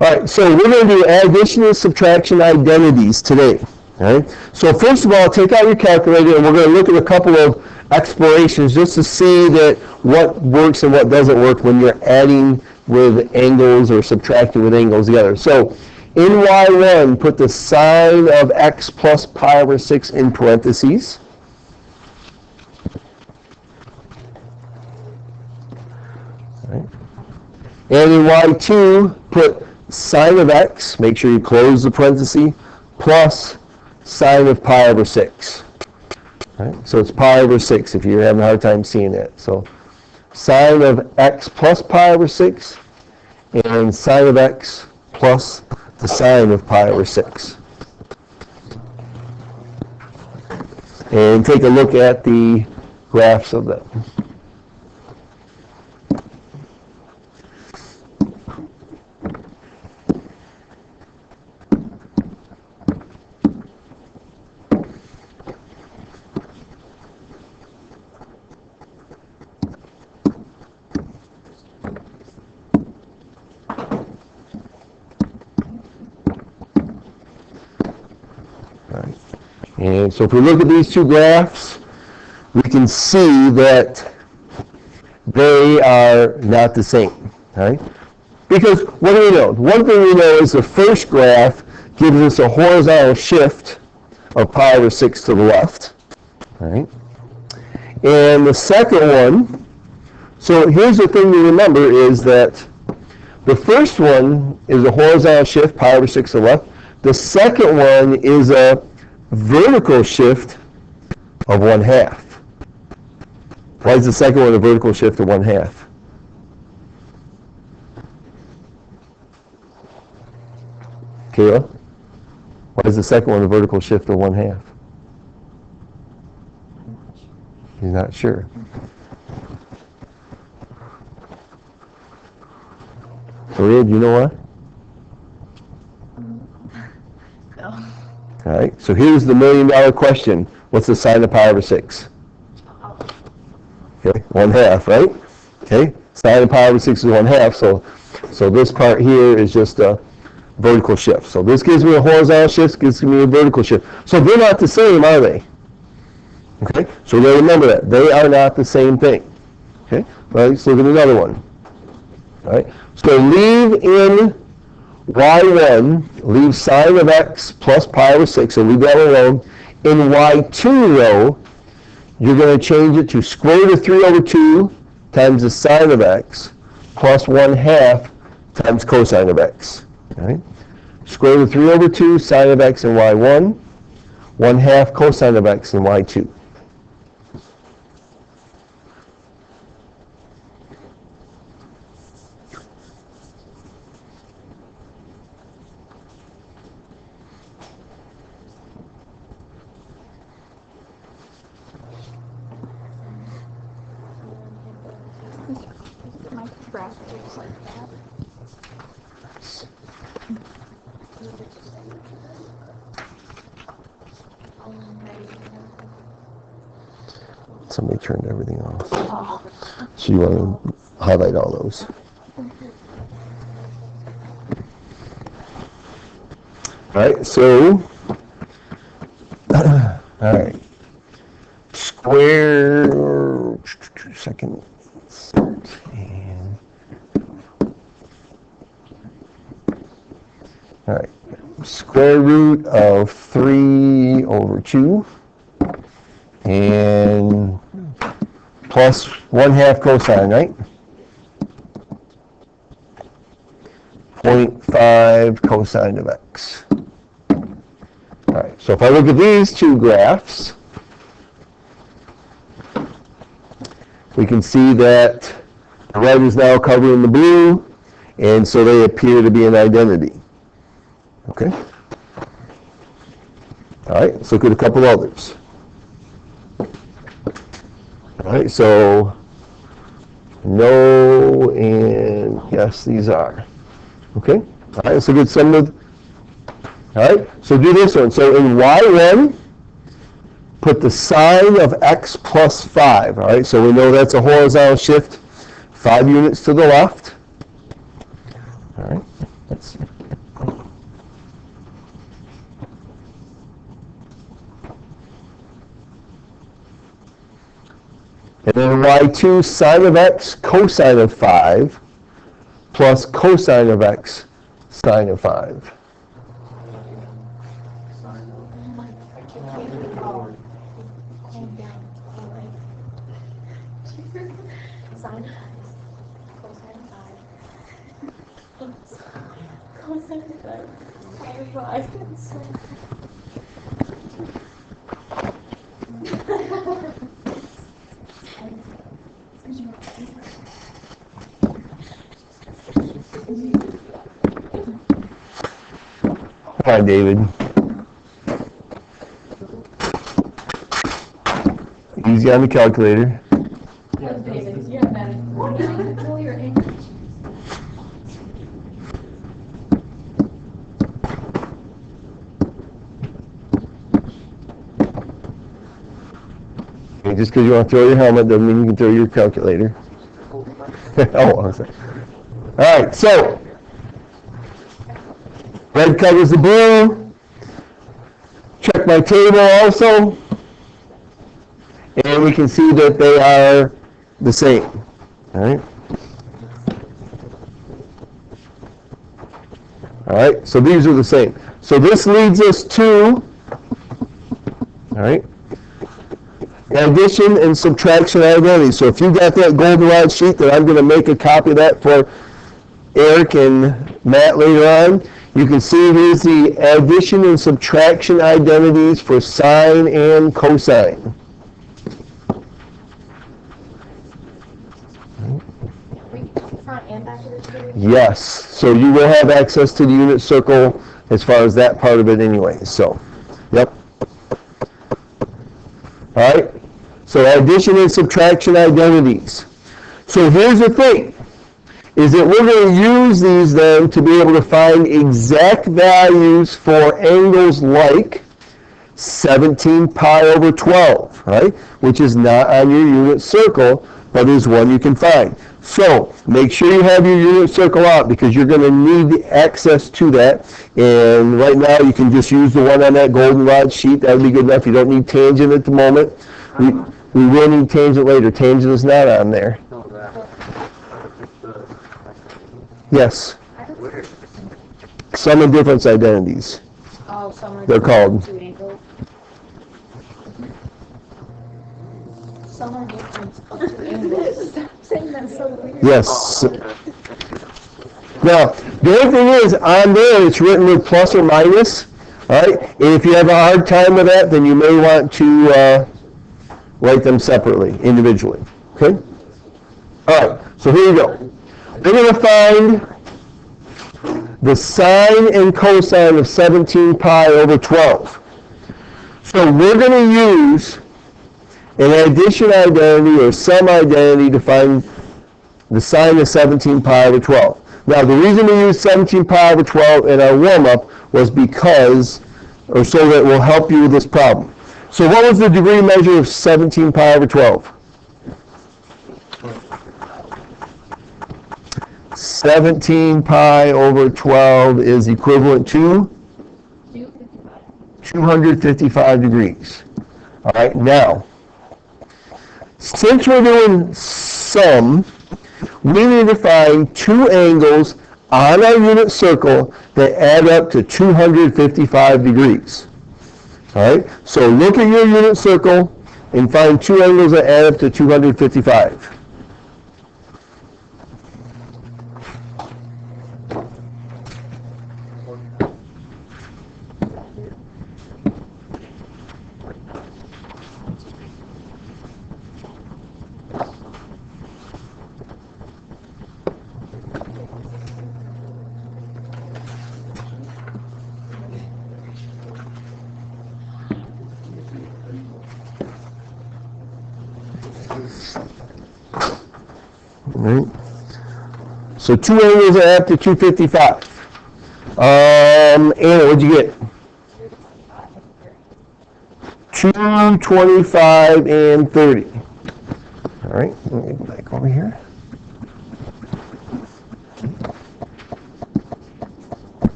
All right, so we're going to do addition and subtraction identities today. All right. So first of all, take out your calculator, and we're going to look at a couple of explorations just to see that what works and what doesn't work when you're adding with angles or subtracting with angles together. So in y1, put the sine of x plus pi over 6 in parentheses. All right. And in y2, put sine of x, make sure you close the parenthesis, plus sine of pi over 6. Right? So it's pi over 6 if you're having a hard time seeing that. So sine of x plus pi over 6 and sine of x plus the sine of pi over 6. And take a look at the graphs of that. And so if we look at these two graphs, we can see that they are not the same, right? Because what do we know? One thing we know is the first graph gives us a horizontal shift of pi over 6 to the left, right? And the second one, so here's the thing to remember is that the first one is a horizontal shift, pi over 6 to the left. The second one is a vertical shift of 1/2. Why is the second one a vertical shift of 1/2? Kayla? Why is the second one a vertical shift of 1/2? He's not sure. Maria, do you know why? No. All right, so here's the $1 million question. What's the sine of pi over 6? Okay, 1/2, right? Okay, sine of pi over 6 is 1/2, so this part here is just a vertical shift. So this gives me a horizontal shift, gives me a vertical shift. So they're not the same, are they? Okay, so remember that. They are not the same thing. Okay, well, let's look at another one. All right, so leave in y1, leave sine of x plus pi over 6, so leave that alone. In y2, though, you're going to change it to square root of 3 over 2 times the sine of x plus 1/2 times cosine of x. Okay? Square root of 3 over 2 sine of x in y1, 1/2 cosine of x in y2. My graph looks like that. Somebody turned everything off. Oh. So you want to highlight all those. All right, so, all right. Square, second, 13. All right, square root of 3 over 2 and plus 1/2 cosine, right? 0.5 cosine of x. All right, so if I look at these two graphs, we can see that the red is now covering the blue, and so they appear to be an identity. Okay? All right, let's look at a couple others. All right, so no and yes, these are. Okay? All right, let's look at some of. All right, so do this one. So in y1, put the sine of x plus 5. All right, so we know that's a horizontal shift, 5 units to the left. All right. units. And then y2 sine of x cosine of 5 plus cosine of x sine of 5. Sine of 5, cosine of 5, cosine of 5, sine of 5. Hi, David. Easy on the calculator. David, you have that. Control your English. Okay, just because you want to throw your helmet doesn't mean you can throw your calculator. Oh, I'm sorry. All right, so red covers the blue. Check my table also. And we can see that they are the same. All right. All right, so these are the same. So this leads us to, all right, addition and subtraction identity. So if you got that goldenrod sheet, that I'm going to make a copy of that for Eric and Matt later on, you can see here's the addition and subtraction identities for sine and cosine. Front and back of the table? Yes, so you will have access to the unit circle as far as that part of it anyway, so, yep. All right, so addition and subtraction identities. So here's the thing, is that we're going to use these then to be able to find exact values for angles like 17 pi over 12, right? Which is not on your unit circle, but is one you can find. So make sure you have your unit circle out because you're going to need access to that. And right now you can just use the one on that goldenrod sheet. That would be good enough. You don't need tangent at the moment. We will need tangent later. Tangent is not on there. Yes. Sum and difference identities. Oh, some are They're called. two angles. Some are different of two angles. Stop saying that so weird. Yes. Now, the only thing is, on there it's written with plus or minus. All right. And if you have a hard time with that, then you may want to write them separately, individually. Okay. All right. So here you go. We're going to find the sine and cosine of 17 pi over 12. So we're going to use an addition identity or sum identity to find the sine of 17 pi over 12. Now the reason we use 17 pi over 12 in our warm-up was because, or so that it will help you with this problem. So what was the degree measure of 17 pi over 12? 17 pi over 12 is equivalent to 255 degrees. All right, now, since we're doing sum, we need to find two angles on our unit circle that add up to 255 degrees. All right, so look at your unit circle and find two angles that add up to 255. Right. So two angles are up to 255. Anna, what'd you get? 225 and 30. All right, let me get back over here.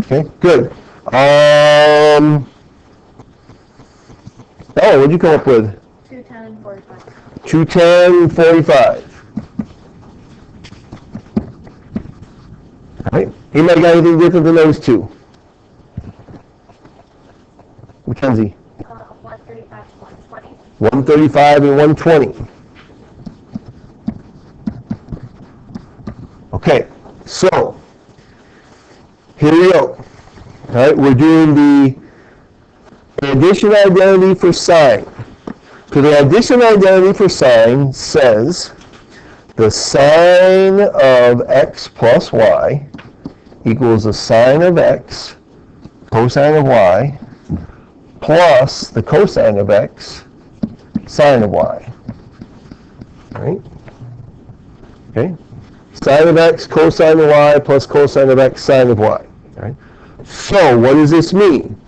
Okay, good. Oh, what'd you come up with? 210 and 45. 210, 45. All right. Anybody got anything different than those two? Mackenzie? 135 and 120. 135 and 120. Okay, so here we go. All right, we're doing the addition identity for sine. So the addition identity for sine says the sine of x plus y equals the sine of x cosine of y plus the cosine of x sine of y. All right? Okay? Sine of x cosine of y plus cosine of x sine of y. All right? So what does this mean?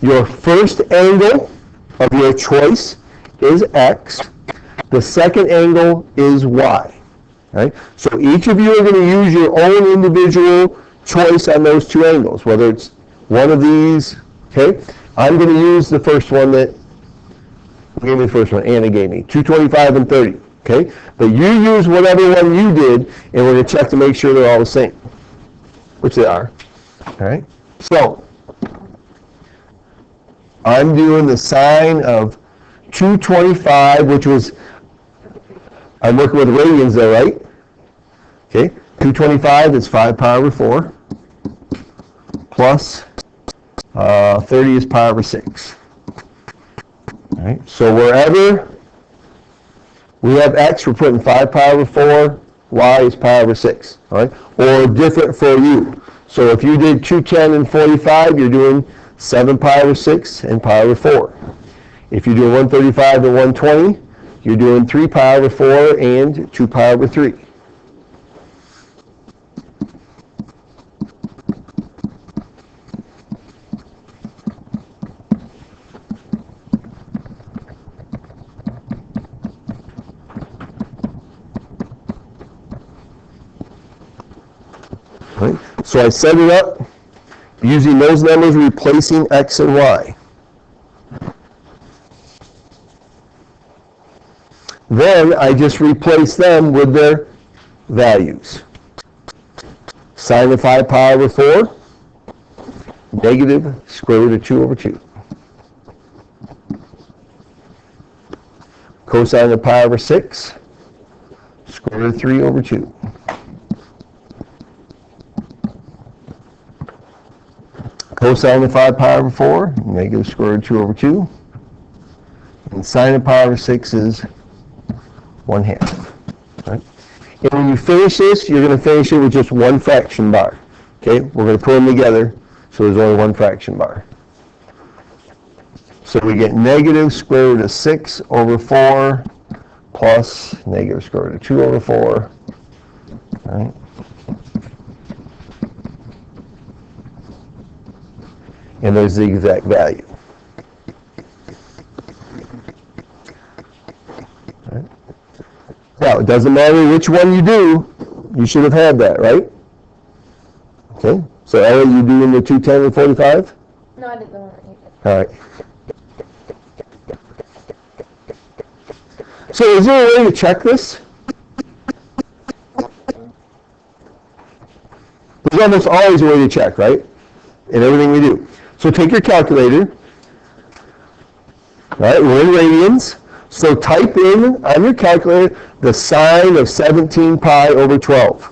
Your first angle of your choice is x. The second angle is y. Right? So each of you are going to use your own individual choice on those two angles, whether it's one of these. Okay? I'm going to use the first one that gave me the first one, Anna gave me, 225 and 30. Okay? But you use whatever one you did, and we're going to check to make sure they're all the same, which they are. All right? So I'm doing the sine of 225, which was, I'm working with radians there, right? Okay, 225 is 5 pi over 4, plus 30 is pi over 6. All right, so wherever we have x, we're putting 5 pi over 4, y is pi over 6, all right? Or different for you. So if you did 210 and 45, you're doing 7 pi over 6 and pi over 4. If you do 135 and 120, you're doing 3 pi over 4 and 2 pi over 3. Right? So I set it up using those numbers replacing x and y. Then I just replace them with their values. Sine of 5 pi over 4, negative square root of 2 over 2. Cosine of pi over 6, square root of 3 over 2. Cosine of 5 pi over 4, negative square root of 2 over 2. And sine of pi over 6 is 1/2. Right? And when you finish this, you're going to finish it with just one fraction bar. Okay, we're going to put them together so there's only one fraction bar. So we get negative square root of 6 over 4 plus negative square root of 2 over 4. Right? And there's the exact value. Right? Now, it doesn't matter which one you do, you should have had that, right? Okay, so Ellie, you doing the 210 and 45? No, I didn't know what you did. All right. So is there a way to check this? There's almost always a way to check, right? In everything we do. So take your calculator. All right, we're in radians. So type in on your calculator the sine of 17 pi over 12.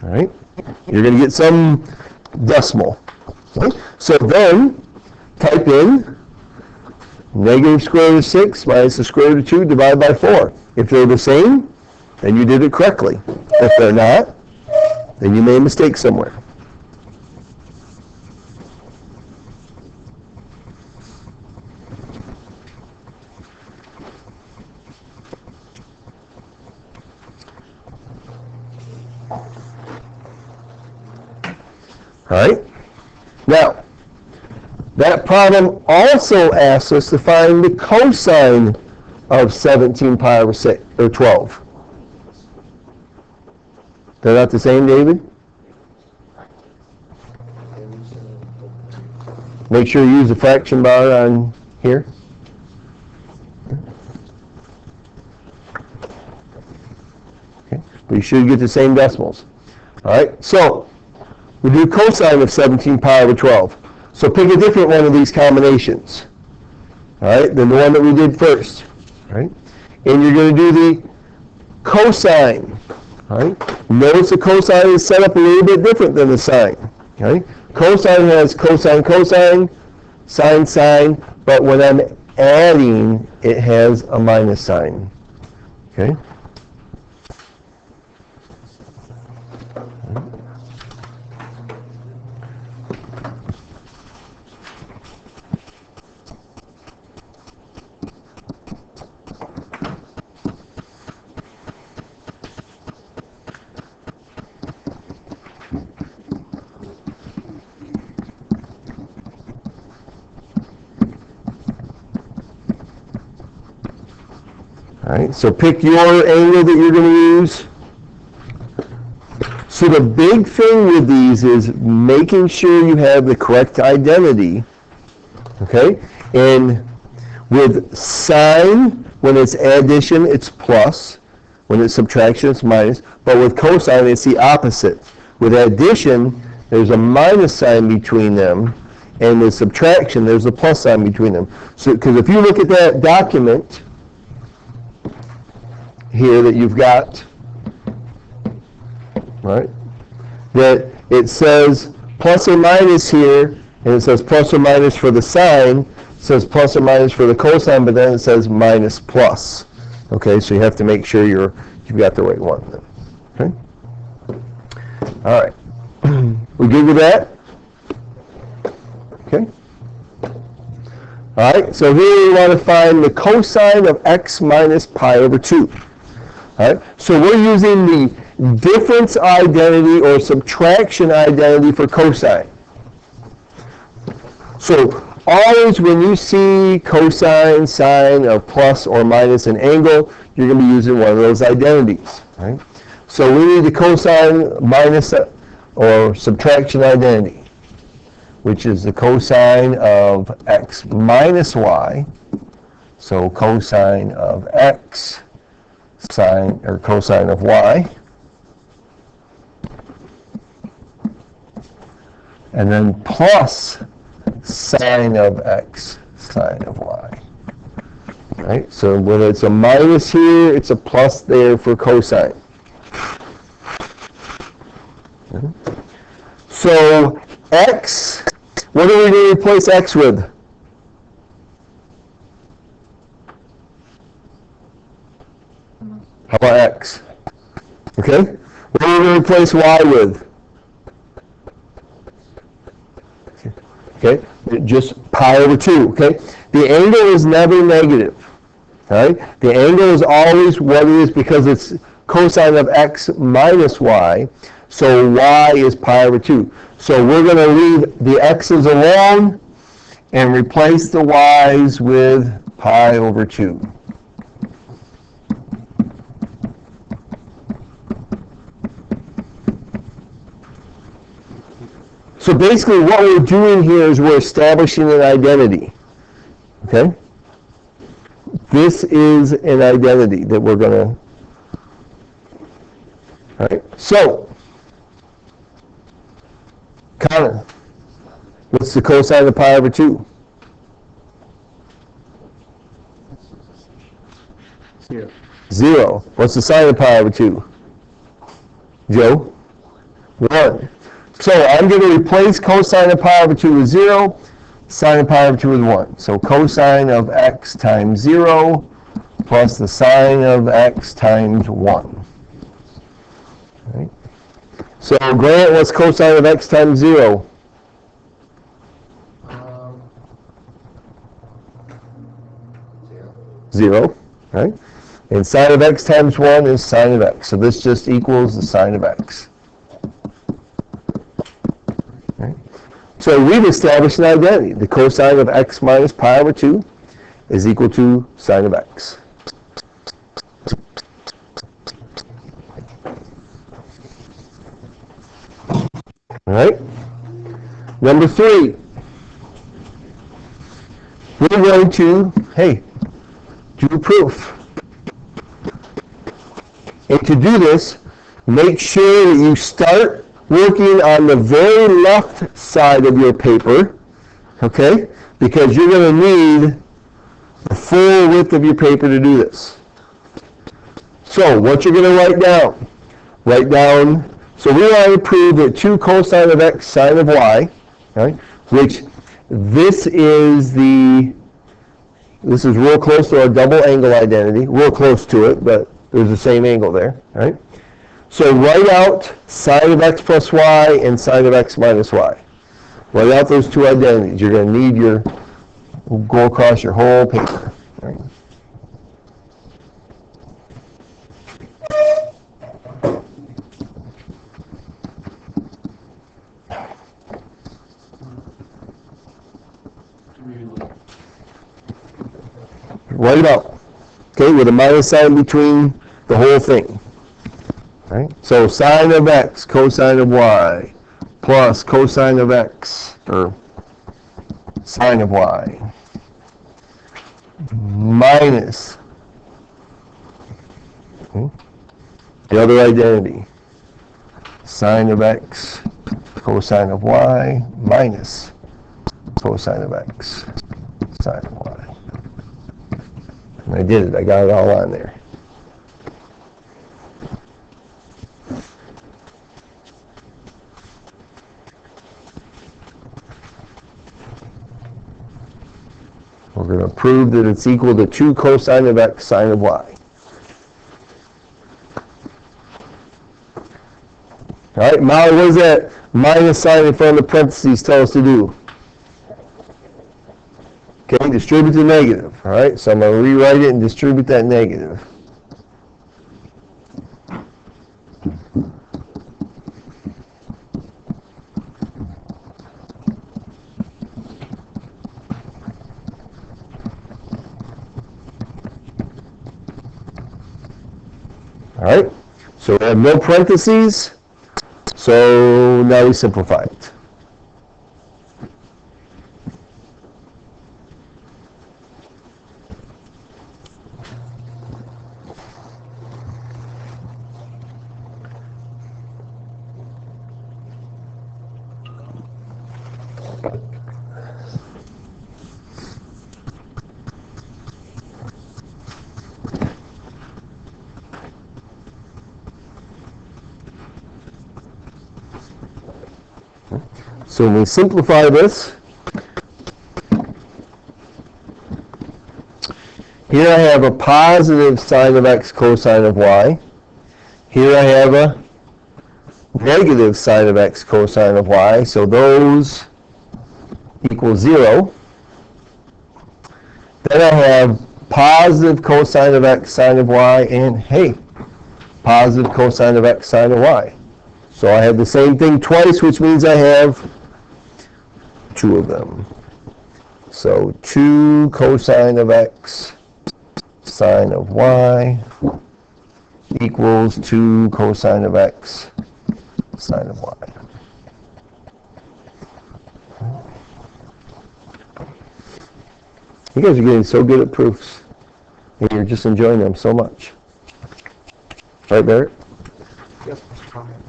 All right, you're going to get some decimal. Okay? So then type in negative square root of 6 minus the square root of 2 divided by 4. If they're the same, then you did it correctly. If they're not, then you made a mistake somewhere. All right? Now, that problem also asks us to find the cosine of 17 pi over 6, or 12. They're not the same, David? Make sure you use the fraction bar on here. Okay. But you should get the same decimals. All right, so we do cosine of 17 pi over 12. So pick a different one of these combinations. All right, than the one that we did first. All right, and you're going to do the cosine. All right, notice the cosine is set up a little bit different than the sine. Okay, cosine has cosine, cosine, sine, sine, but when I'm adding, it has a minus sign. Okay. All right, so pick your angle that you're going to use. So the big thing with these is making sure you have the correct identity, okay? And with sine, when it's addition, it's plus. When it's subtraction, it's minus. But with cosine, it's the opposite. With addition, there's a minus sign between them. And with subtraction, there's a plus sign between them. So, because if you look at that document here that you've got, right, that it says plus or minus here, and it says plus or minus for the sine, it says plus or minus for the cosine, but then it says minus plus. Okay, so you have to make sure you've got the right one then. Okay? All right. We good with that? Okay. All right, so here we want to find the cosine of x minus pi over 2. All right, so we're using the difference identity or subtraction identity for cosine. So always when you see cosine, sine, or plus or minus an angle, you're going to be using one of those identities. Right? So we need the cosine minus or subtraction identity, which is the cosine of x minus y. So cosine of x sine or cosine of y, and then plus sine of x sine of y. Right? So when it's a minus here, it's a plus there for cosine. Okay. So x, what are we going to replace x with? How about x? Okay? What are we going to replace y with? Okay? Just pi over 2. Okay? The angle is never negative. All right? The angle is always what it is because it's cosine of x minus y. So y is pi over 2. So we're going to leave the x's alone and replace the y's with pi over 2. So basically what we're doing here is we're establishing an identity. Okay? This is an identity that we're going to... All right? So, Connor, what's the cosine of pi over 2? 0. 0. What's the sine of pi over 2? Joe? 1. So I'm going to replace cosine of pi over 2 with 0, sine of pi over 2 with 1. So cosine of x times 0 plus the sine of x times 1. Right. So Grant, what's cosine of x times 0? 0. Right? And sine of x times 1 is sine of x. So this just equals the sine of x. So we've established an identity. The cosine of x minus pi over 2 is equal to sine of x. All right? Number 3, we're going to, do a proof. And to do this, make sure that you start working on the very left side of your paper, okay? Because you're going to need the full width of your paper to do this. So what you're going to write down, so we want to prove that 2 cosine of x sine of y, right, which this is real close to our double angle identity, real close to it, but there's the same angle there, right? So write out sine of x plus y and sine of x minus y. Write out those 2 identities. You're going to need go across your whole paper. Right? Write it out, okay, with a minus sign between the whole thing. Right? So sine of x cosine of y plus cosine of x, or sine of y, minus the other identity, sine of x cosine of y minus cosine of x sine of y. And I did it. I got it all on there. We're going to prove that it's equal to 2 cosine of x sine of y. All right, Molly, what does that minus sign in front of the parentheses tell us to do? Okay, distribute the negative. All right, so I'm going to rewrite it and distribute that negative. All right, so we have no parentheses, so now we simplify it. So when we simplify this, here I have a positive sine of x cosine of y. Here I have a negative sine of x cosine of y, so those equal 0. Then I have positive cosine of x sine of y and, positive cosine of x sine of y. So I have the same thing twice, which means I have 2 of them. So 2 cosine of x sine of y equals 2 cosine of x sine of y. You guys are getting so good at proofs. And you're just enjoying them so much. Right, Barrett? Yes, Mr. Conrad.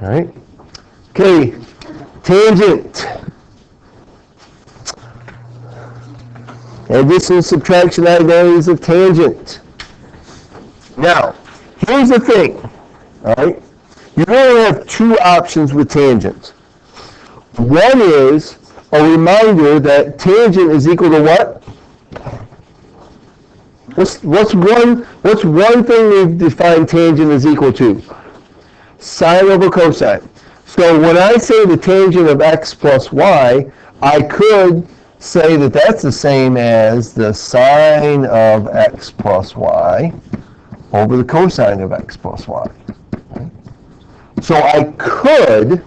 All right. Okay, tangent. Addition, subtraction, identities of tangent. Now, here's the thing, all right? You only have 2 options with tangent. One is a reminder that tangent is equal to what? What's one thing we've defined tangent is equal to? Sine over cosine. So when I say the tangent of x plus y, I could say that that's the same as the sine of x plus y over the cosine of x plus y. So I could,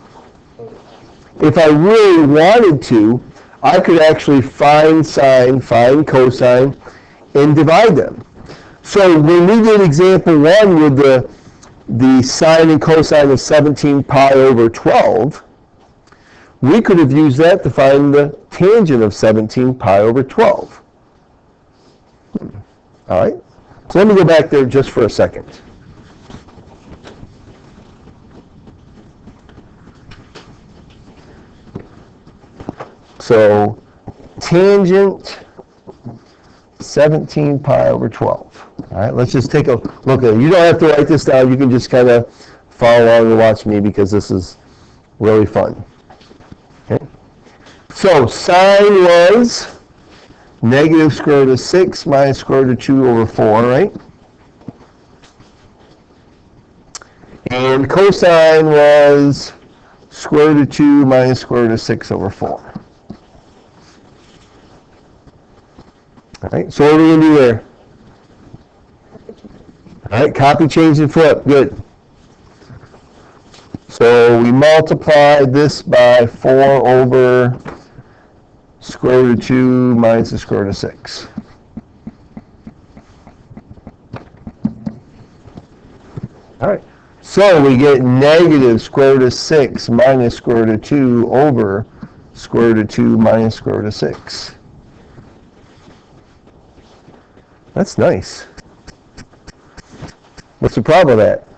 if I really wanted to, I could actually find sine, find cosine, and divide them. So when we did example 1 with the sine and cosine of 17 pi over 12, we could have used that to find the tangent of 17 pi over 12. All right? So let me go back there just for a second. So tangent 17 pi over 12. All right, let's just take a look at it. You don't have to write this down. You can just kind of follow along and watch me because this is really fun. Okay. So sine was negative square root of 6 minus square root of 2 over 4, right? And cosine was square root of 2 minus square root of 6 over 4. All right, so what are we going to do there? All right, copy, change, and flip. Good. So we multiply this by 4 over square root of 2 minus the square root of 6. All right, so we get negative square root of 6 minus square root of 2 over square root of 2 minus square root of 6. That's nice. What's the problem with that?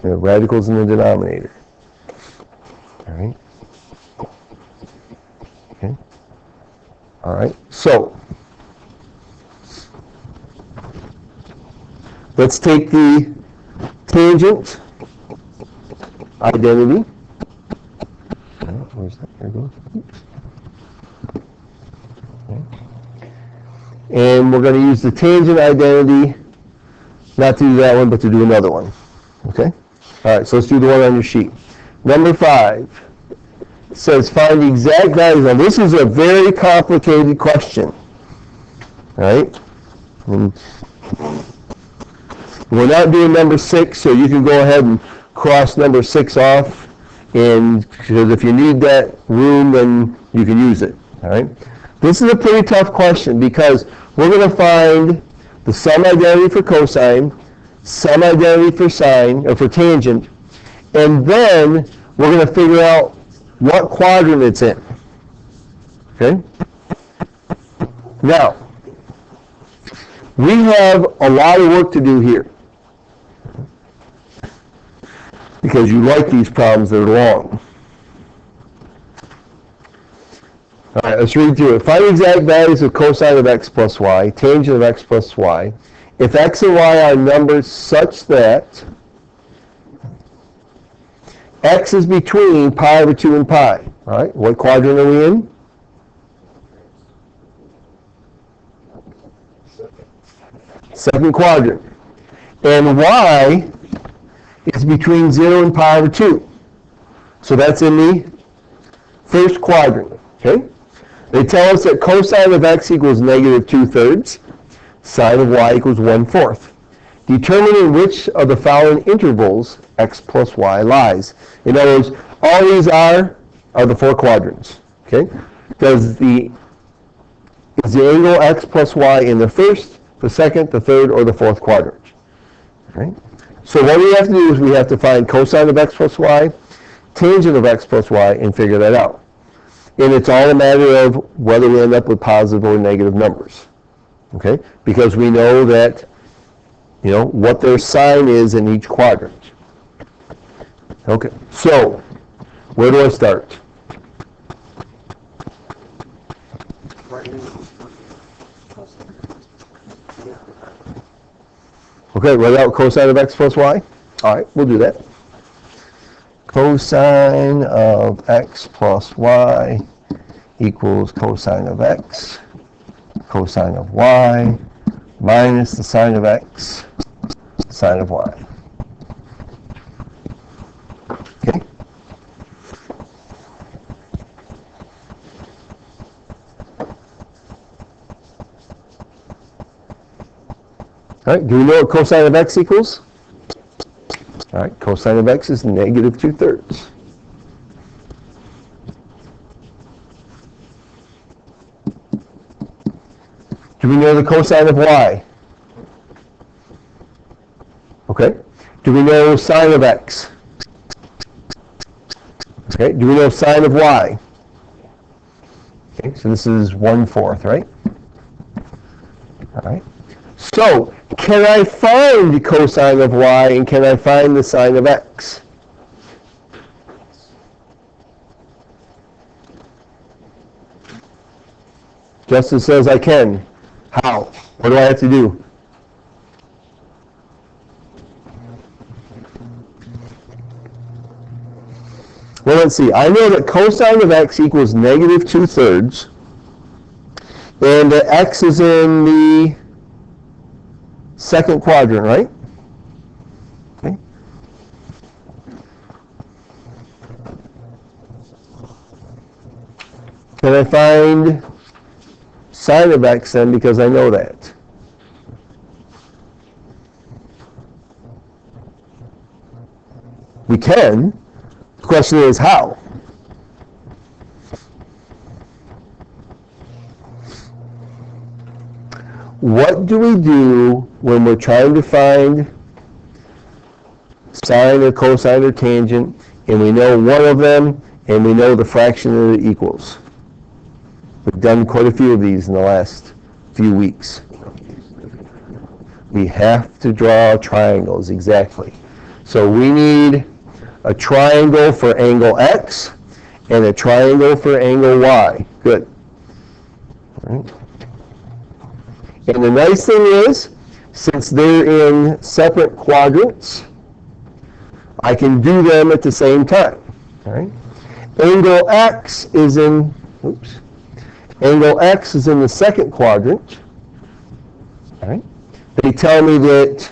The radicals in the denominator. All right. Okay. All right. So let's take the tangent identity. Where's that? There it goes. Oops. Okay. And we're going to use the tangent identity, not to do that one, but to do another one. Okay? All right, so let's do the one on your sheet. Number 5 says find the exact values. Now, this is a very complicated question. All right? And we're not doing number 6, so you can go ahead and cross number 6 off. And because if you need that room, then you can use it. All right. This is a pretty tough question because we're going to find the sum identity for cosine, sum identity for sine or for tangent, and then we're going to figure out what quadrant it's in. Okay. Now, we have a lot of work to do here, because you like these problems that are long. All right, let's read through it. Find the exact values of cosine of x plus y, tangent of x plus y, if x and y are numbers such that x is between pi over 2 and pi. All right, what quadrant are we in? Second quadrant. And y is between 0 and pi over 2. So that's in the first quadrant, okay? They tell us that cosine of x equals negative 2/3, sine of y equals 1/4. Determine in which of the following intervals x plus y lies. In other words, all these are the 4 quadrants, okay? Is the angle x plus y in the first, the second, the third, or the fourth quadrant? Okay? So what we have to do is we have to find cosine of x plus y, tangent of x plus y, and figure that out. And it's all a matter of whether we end up with positive or negative numbers. Okay? Because we know that, you know, what their sign is in each quadrant. Okay, so where do I start? Okay, write out cosine of x plus y. All right, we'll do that. Cosine of x plus y equals cosine of x, cosine of y, minus the sine of x, sine of y. Okay? All right, do we know what cosine of x equals? All right, cosine of x is negative 2/3. know the cosine of y? Okay. Do we know sine of x? Okay. Do we know sine of y? Okay, so this is 1/4, right? All right. So, can I find the cosine of y and can I find the sine of x? Justin says I can. How? What do I have to do? Well, let's see. I know that cosine of x equals negative 2/3. And that x is in the second quadrant, right? Okay. Can I find sine of x then, because I know that? We can. The question is how? What do we do when we're trying to find sine or cosine or tangent, and we know one of them, and we know the fraction that it equals? We've done quite a few of these in the last few weeks. We have to draw triangles, exactly. So we need a triangle for angle x and a triangle for angle y. Good. All right. And the nice thing is, since they're in separate quadrants, I can do them at the same time. All right. Angle x is in, angle x is in the second quadrant. All right. They tell me that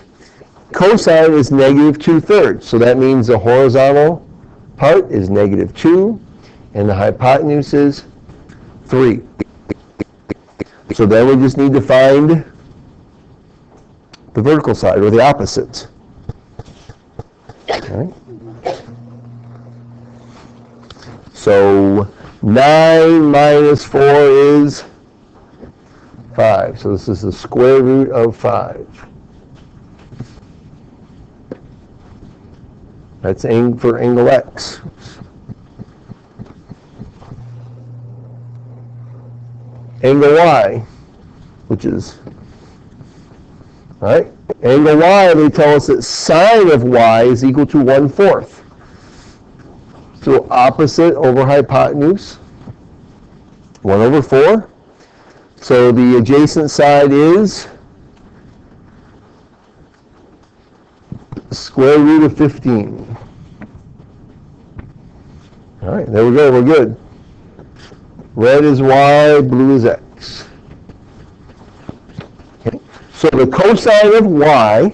cosine is negative 2/3, so that means the horizontal part is negative 2, and the hypotenuse is 3. So then we just need to find the vertical side, or the opposite. All right. So 9 minus 4 is 5. So this is the square root of 5. That's for angle x. Angle y, which is, all right, angle y, they tell us that sine of y is equal to 1/4. So opposite over hypotenuse, 1/4. So the adjacent side is square root of 15. All right, there we go, we're good. Red is y, blue is x. Okay. So the cosine of y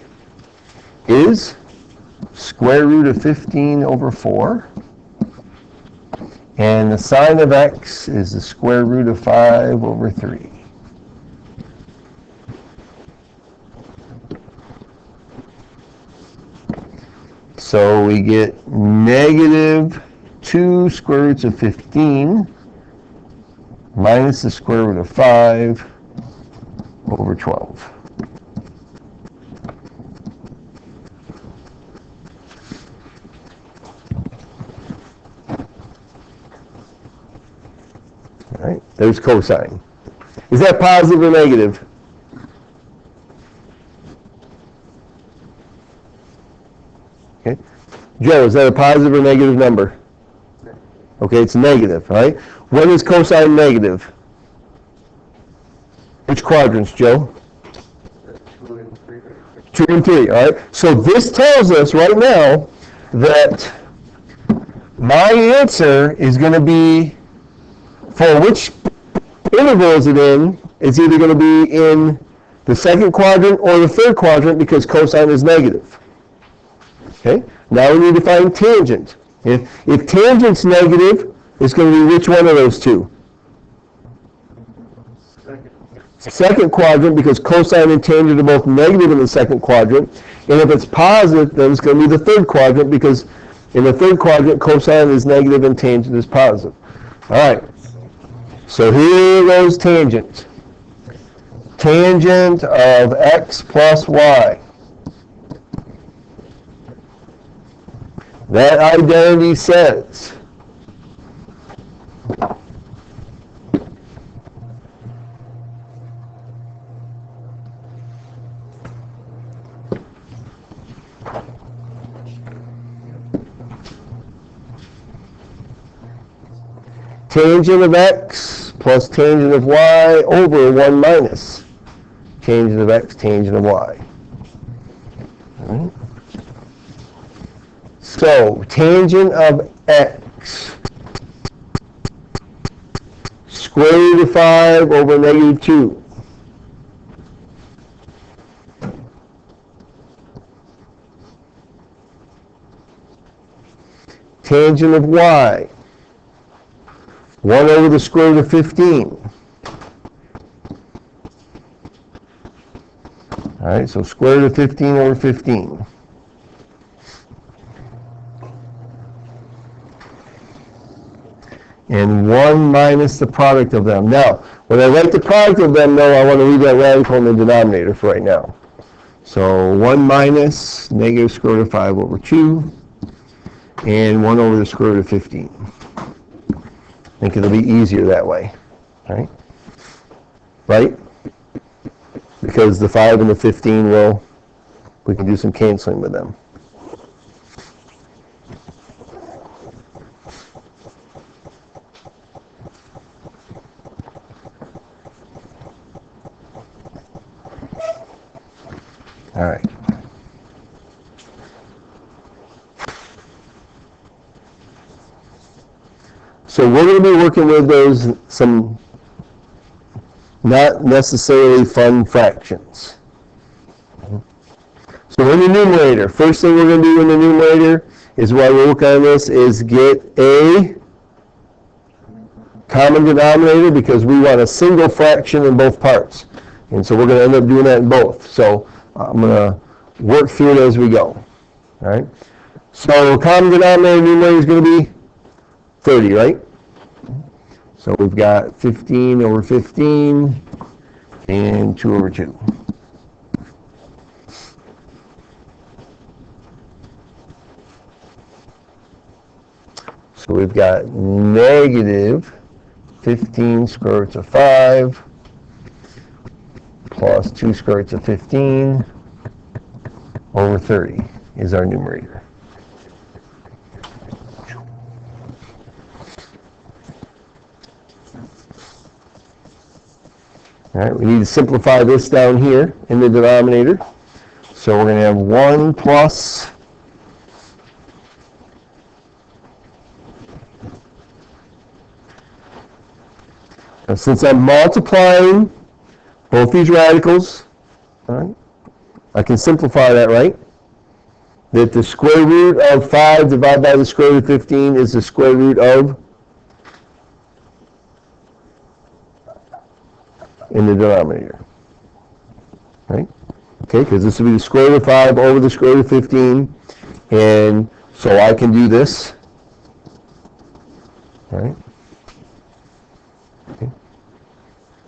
is square root of 15/4. And the sine of x is the square root of 5/3. So we get negative 2 square roots of 15 minus the square root of 5/12. All right, there's cosine. Is that positive or negative? Okay. Joe, is that a positive or negative number? Okay, it's negative, right? When is cosine negative? Which quadrants, Joe? 2 and 3. 2 and 3, all right? So this tells us right now that my answer is going to be, for which interval is it in? It's either going to be in the second quadrant or the third quadrant because cosine is negative. Okay? Now we need to find tangent. If tangent's negative, it's going to be which one of those two? Second quadrant, because cosine and tangent are both negative in the second quadrant. And if it's positive, then it's going to be the third quadrant, because in the third quadrant, cosine is negative and tangent is positive. All right. So here goes tangent. tangent of x plus y. That identity says tangent of x plus tangent of y over 1 minus tangent of x, tangent of y. All right. So, tangent of x, square root of 5 over negative 2. Tangent of y, 1 over the square root of 15. All right, so square root of 15 over 15. And 1 minus the product of them. Now, when I write the product of them, though, I want to leave that radical in the denominator for right now. So 1 minus negative square root of 5 over 2, and 1 over the square root of 15. I think it'll be easier that way, right? Right? Because the 5 and the 15 we can do some canceling with them. All right. So we're going to be working with some not necessarily fun fractions. So in the numerator, first thing we're going to do in the numerator is while we work on this is get a common denominator because we want a single fraction in both parts. And so we're going to end up doing that in both. So I'm going to work through it as we go. All right. So common denominator numerator is going to be 30, right? So we've got 15 over 15 and 2 over 2. So we've got negative 15 square roots of 5 plus 2 square roots of 15 over 30 is our numerator. All right, we need to simplify this down here in the denominator. So we're going to have 1 plus now, since I'm multiplying both these radicals, all right, I can simplify that, right? That the square root of 5 divided by the square root of 15 is the square root of in the denominator, right? Okay, because this will be the square root of 5 over the square root of 15, and so I can do this, right? Okay.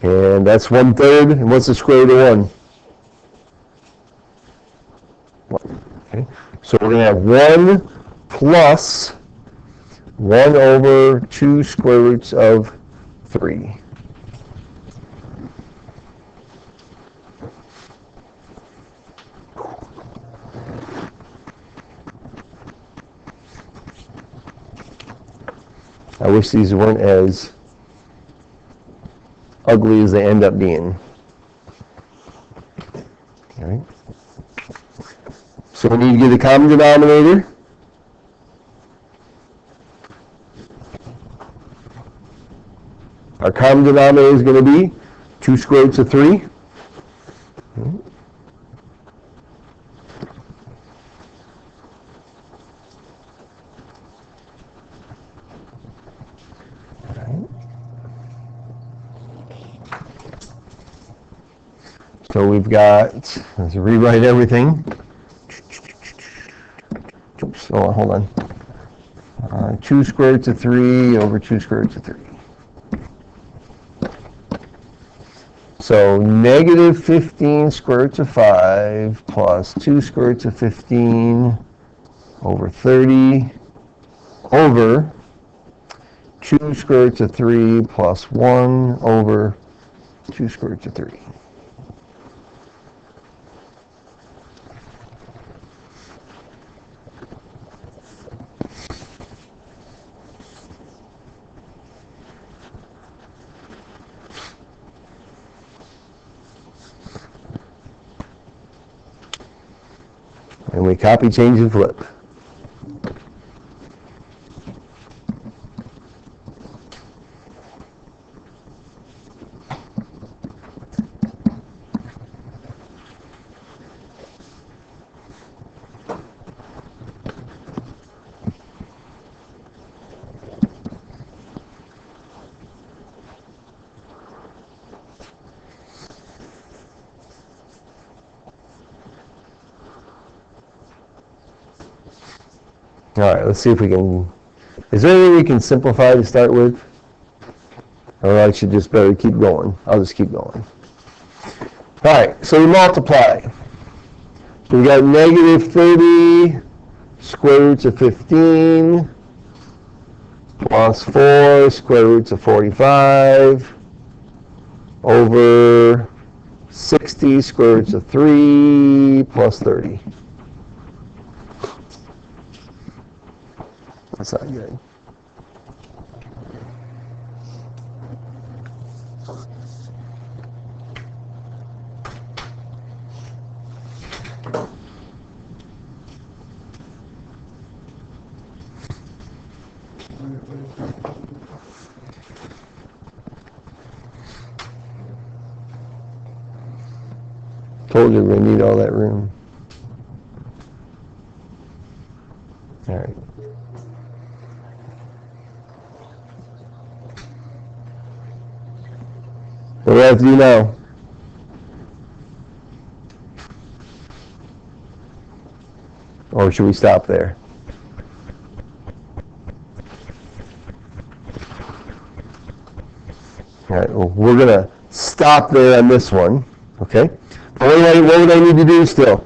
And that's 1/3, and what's the square root of 1? Okay, so we're going to have 1 plus 1 over 2 square roots of 3. I wish these weren't as ugly as they end up being. All right. So we need to get a common denominator. Our common denominator is going to be 2 square roots of 3. So we've got, let's rewrite everything. Oops, hold on. 2 square roots of 3 over 2 square roots of 3. So negative 15 square root of 5 plus 2 square root of 15 over 30 over 2 square root of 3 plus 1 over 2 square root of 3. And we copy, change, and flip. All right, let's see if we can, is there anything we can simplify to start with? Or I should just better keep going. I'll just keep going. All right, so we multiply. So we got negative 30 square roots of 15 plus 4 square roots of 45 over 60 square roots of 3 plus 30. That's not good. Told you we're going to need all that room. All right. What do we have to do now? Or should we stop there? All right, well, we're going to stop there on this one, okay? What would I need to do still?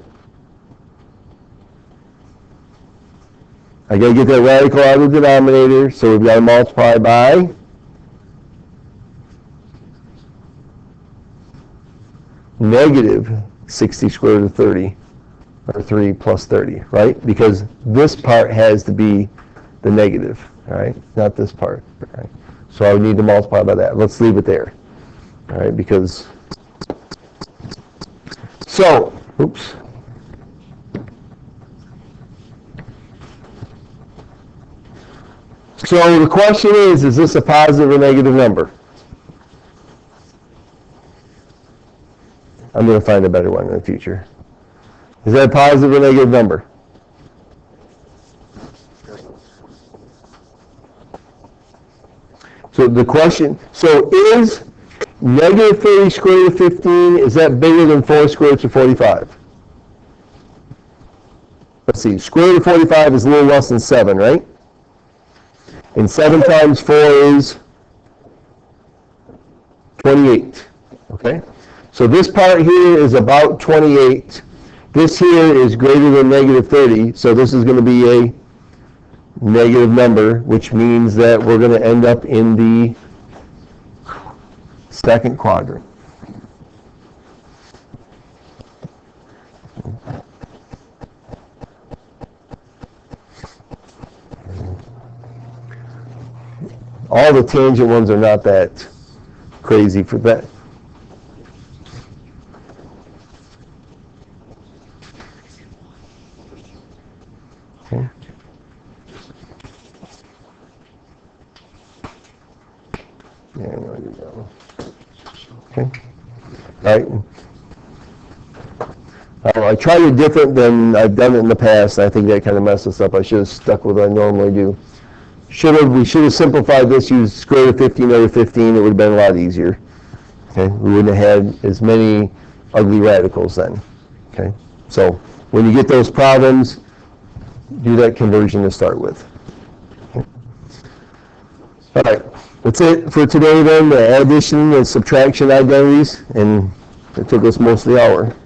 I got to get that radical out of the denominator, so we've got to multiply by negative 60 square root of 30, or 3 plus 30, right? Because this part has to be the negative, all right? Not this part, all right? So I would need to multiply by that. Let's leave it there, all right? Because, so, oops. So the question is this a positive or negative number? I'm going to find a better one in the future. Is that a positive or negative number? So the question, so is negative 30 square root of 15, is that bigger than 4 square roots of 45? Let's see, square root of 45 is a little less than 7, right? And 7 times 4 is 28, okay? So this part here is about 28. This here is greater than negative 30, so this is going to be a negative number, which means that we're going to end up in the second quadrant. All the tangent ones are not that crazy for that. Okay. Yeah, I know I did that one. Okay. All right. I tried it different than I've done it in the past. I think that kind of messed us up. I should have stuck with what I normally do. We should have simplified this, used square root of 15 over 15. It would have been a lot easier. Okay. We wouldn't have had as many ugly radicals then. Okay. So when you get those problems, do that conversion to start with. Okay. All right, that's it for today then, the addition and subtraction identities, and it took us most of the hour.